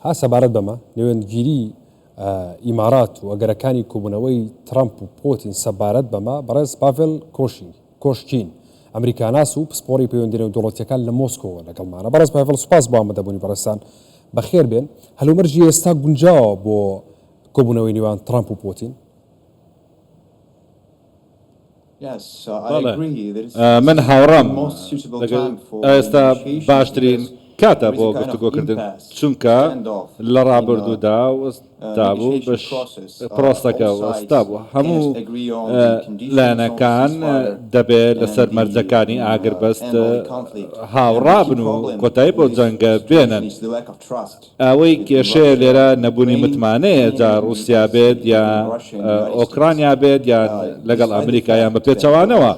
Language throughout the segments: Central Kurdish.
ها سەبارەت بەمە نێوێنگیری ئیمارات و ئەگەرەکانی کۆبوونەوەی ترامپ و پۆتین سەبارەت بەمە بەڕێز پاڤێل کۆشچین ئەمریکاناس و پسپۆری پەیوەندیە و دەوڵەتیەکان لە مۆسکۆوە لەگەڵمانە. بەڕێز پاڤێل سوپاس بۆ ئامادەبوونی بەڕێستان بەخێر بێن. هەلومەرجی ئێستا گونجاوە بۆ کۆبوونەوەی نێوان ترامپ و پۆتین؟ من هاوڕام ئێستا باشترین کاتە بۆ گفتوگۆکردن چونکە لە ڕابردوودا وەستا بوو بەش پرۆستەکە وەستا بوو هەموو لایەنەکان دەبێت لەسەر مەرجەکانی ئاگربەست هاوڕابن و کۆتایی بۆ جەنگە بێنن. ئەوەی کێشەیە لێرە نەبوونی متمانەیە جا رووسیا بێت یا ئۆکرانیا بێت یان لەگەڵ ئەمریکایان بە پێچەوانەوە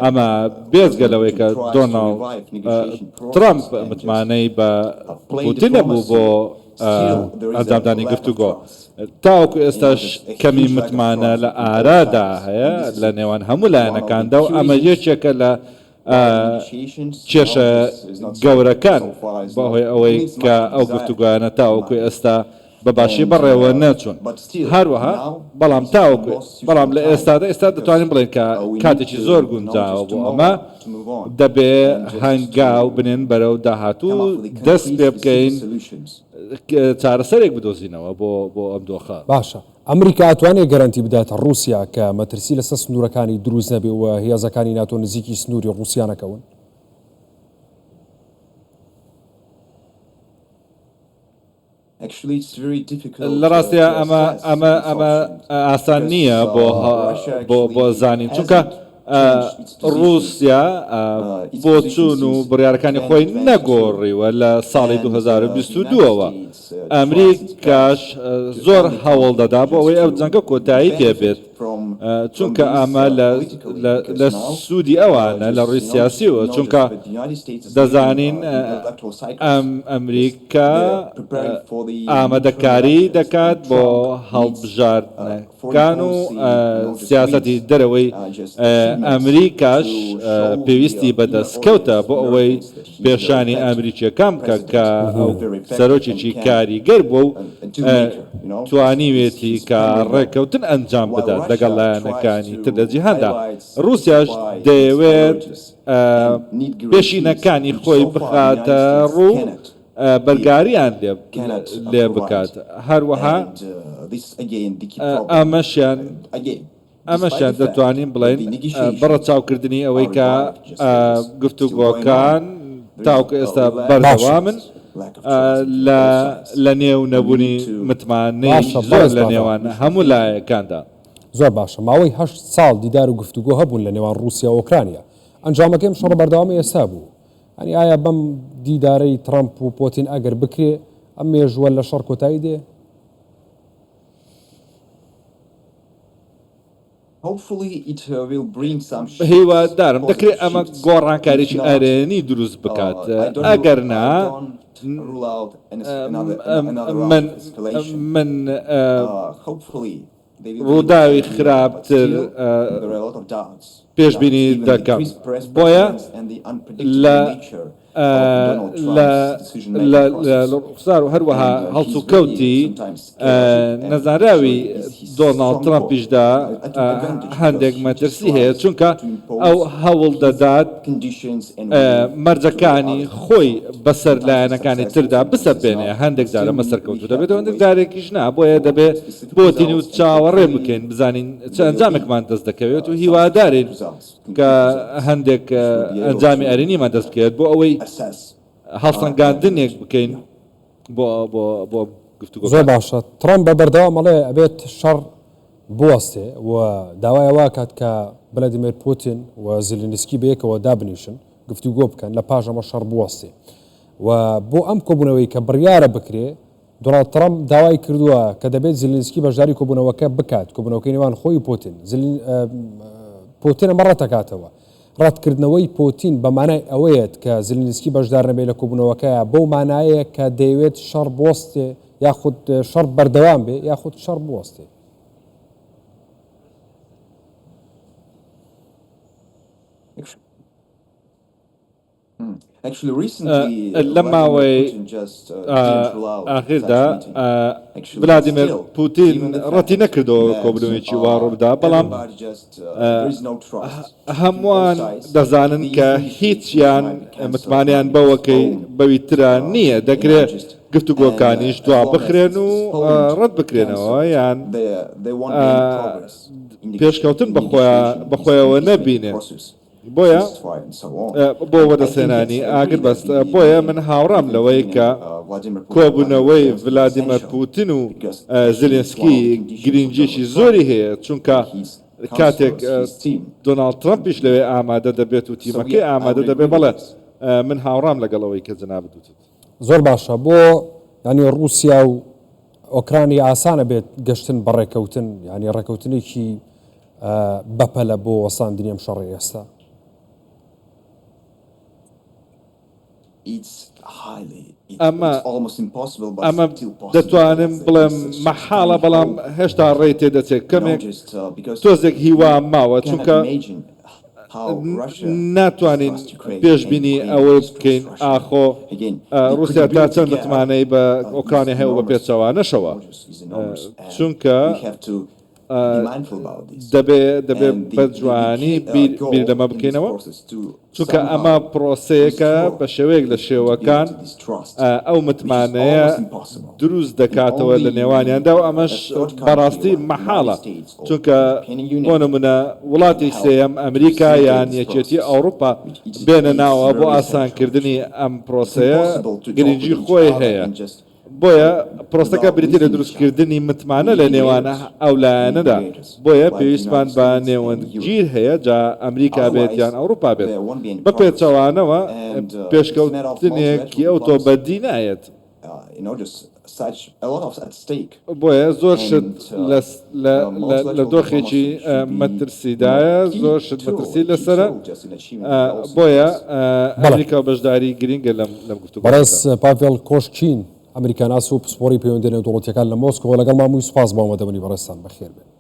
ئەمە بێزگەلەوەی کە دۆناڵد ترامپ متمانەی بە پوتین نەبوو بۆ ئەنجامدانی گفتوگۆ. تاوەکو ئێستاش کەمی متمانە لە ئارادا هەیە لە نێوان هەموو لایەنەکاندا و ئەمە یەکێکە لە کێشە گەورەکان بەهۆی ئەوەی کە ئەو گفتوگویانە تاوەکو ئێستا بەباشی بەڕێوە نەچوون. هەروەها بەڵام تاوەکو بەڵام لە ئێستا دەتوانین بڵێن کە کاتێکی زۆر گونجاوە بۆ ئەمە دەبێ هەنگاو بنێن بەرەو داهاتوو دەست پێ بکەین چارەسەرێک بدۆزینەوە بۆ ئەم دۆخە. باشە ئەمریکا ئەتوانێت گەرانتی بداتە رووسیا کە مەترسی لەسەر سنوورەکانی دروست نەبێ و هێزەکانی ناتۆ نزیکی سنووری رووسیانەکەون؟ لە ڕاستیە ئەمە ئاسان نییە بۆ زانین چونکە رووسیا بۆ چوون و بڕیارەکانی خۆی نەگۆڕیوە لە ساڵی 2022ەوە. ئەمریکاش زۆر هەوڵ دەدا بۆ ئەوەی ئەو جەنگە کۆتایی پێبێت چونکە ئەمە لە سوودی ئەوانە لە ڕووی سیاسیەوە چونکە دەزانین ئەمریکا ئامادەکاری دەکات بۆ هەڵبژاردنەکان و سیاسەتی دەرەوەی ئەمریکاش پێویستی بەدەستکەوتە بۆ ئەوەی پێشانی ئەمریکیەکان بکە کە سەرۆکێکی کاریگەر بووە و توانیوێتی کە ڕێککەوتن ئەنجام بدات لەگەڵ لایەنەکانی تر لە جیهاندا. رووسیاش دەیەوێت پێشینەکانی خۆی بخاتە ڕوو بەرگاریان لێ بکات. هەروەها ئەمەشیان دەتوانین بڵێن بەڕە چاوکردنی ئەوەی کە گفتوگۆکان تاوکە ئێستا بەردەوامن لە نێو نەبوونی متمانەی زۆر لە نێوان هەموو لایەکاندا. زۆر باشە ماوەی 8 ساڵ دیدار و گفتوگۆ هەبوون لە نێوان رووسیا و ئۆکرانیا. ئەنجامەکەم شەڕ بەردەوامی ئێستا بوو. ئەنی ئایا بەم دیدارەی ترامپ و پۆتین ئەگەر بکرێ ئەم مێژووە لە شەڕ کۆتایی دێ؟ هیوادارم دەکرێت ئەمە گۆڕانکاریی ئارێنی دروست بکات. ئەگەر نا من ڕووداوی خراپتر پێشبینی دەکەم. بۆیە لە ڕوخسار و هەروەها هەڵس و کەوتی نەزانراوی دۆناڵد ترامپیشدا هەندێک مەترسی هەیە چونکە ئەو هەوڵ دەدات مەرجەکانی خۆی بەسەر لایەنەکانی تردا بسەپێنێ. هەندێک جارە مەسەرکەوتو دەبێت هەندێک جارێکیش نا بۆیە دەبێت بۆتینی و چاوەڕێ بکەین بزانین چ ئەنجامێکمان دەست دەکەوێت و هیوادارین کە هەندێک ئەنجامی ئەرێنیمان دەست بکەوێت بۆ ئەوەی هەڵسەنگاندنێک بکەین بۆ گفتوگۆ. زۆر باشە. ترامپ بە بەردەوام ئەڵێ ئەبێت شەڕ بوەستێ و داوای وا کات کە ڤلادیمیر پوتین و زیلینسکی بەیەکەوە دابنیشن گفتوگۆ بکەن لە پاش ئەمە شەڕ بوەستێ و بۆ ئەم کۆبوونەوەی کە بڕیارە بکرێ دۆناڵد ترامپ داوای کردووە کە دەبێت زیلینسکی بەشداری کۆبوونەوەکە بکات کۆبوونەوەکەی نێوان خۆی پوتین. پوتین ئەمە ڕەتەکاتەوە. ڕەتکردنەوەی پۆتین بەمانای ئەوەیەت کە زیلینسکی بەشدار نەبێت لە کۆبوونەوەکەیە بەو مانایە کە دەیەوێت شەڕ بوەستێ یاخود شەڕ بەردەوام بێ یاخود شەڕ بوەستێ. لما وي آخردا فلاديمير بوتين رتي نكردو كوبلوميتشي واربدا بلام هەمووان دەزانن کە هیچیان متمانیان بەوەکەی بەویترا نییە دەکرێت گفتوگۆکانیش دوا بخرێن و ڕەت بکرێنەوە یان پێشکەوتن بەخۆیەوە نەبینێ بۆیە بۆ وەدەسێنانی ئاگر بەست بۆیە من هاوڕام لەوەی کە کۆبوونەوەی ڤلادیمیر پوتین و زلێنسکی گرنگیشی زۆری هەیە چونکە کاتێک دۆناڵد ترامپیش لەوێ ئامادە دەبێت و تیمەکەی ئامادە دەبێت بەڵێ من هاوڕام لەگەڵەوەی کە جنابەت وتیت زۆر باشە بۆ ینی رووسیا و ئۆکرانی ئاسانە بێت گەشتن بە ڕێکەوتن ینی ڕێکەوتنێکی بەپەلە بۆ وەساندنی ئەم شەڕی ئێستا ئەمە دەتوانم بڵێم مەحاڵە بەڵام هێشتا ڕێ تێدەچێت کەمێک تۆزێک هیوام ماوە چونکە ناتوانین پێشبینی ئەوەی بکەین ئاخۆ رووسیا تا چەند متمانەی بە ئۆکرانی هەیە بە پێچەوانەشەوە چونکە دەبێ بە جوانی بیر لەمە بکەینەوە چونکە ئەمە پرۆسەیەکە بە شێوەیەک لە شێوەکان ئەو متمانەیە دروست دەکاتەوە لە نێوانیاندا و ئەمەش بەڕاستی مەحاڵە چونکە بۆ نمونە وڵاتی سێەم ئەمریکا یان یەکێتی ئەوروپا بێنە ناوە بۆ ئاسانکردنی ئەم پرۆسەیە گرنگی خۆی هەیە بۆیە پرۆستەکە بریتی لە دروستکردنی متمانە لە نێوانە ئەولایەنەدا بۆیە پێویستمان بە نێوەندگیر هەیە جا ئەمریکا بێت یان ئەوروپا بێت بە پێچەوانەوە پێشکەوتنێکی ئەو تۆ بەدی نایەت بۆیە زۆر شت لە دۆخێکی مەترسیدایە زۆر شت مەترسی لەسرە بۆیە ئەمریکا بەشداری گرنگە لەم گفتوگۆ بەڕێز پاڤێڵ کۆشچین ئەمریکاناس و پسپۆری پەیوەندیدارە دەوڵەتیەکان لە مۆسکۆ لەگەڵ مامووی سوپاس بۆ ئەمەدەبنی بەڕێستان بەخێر بێت.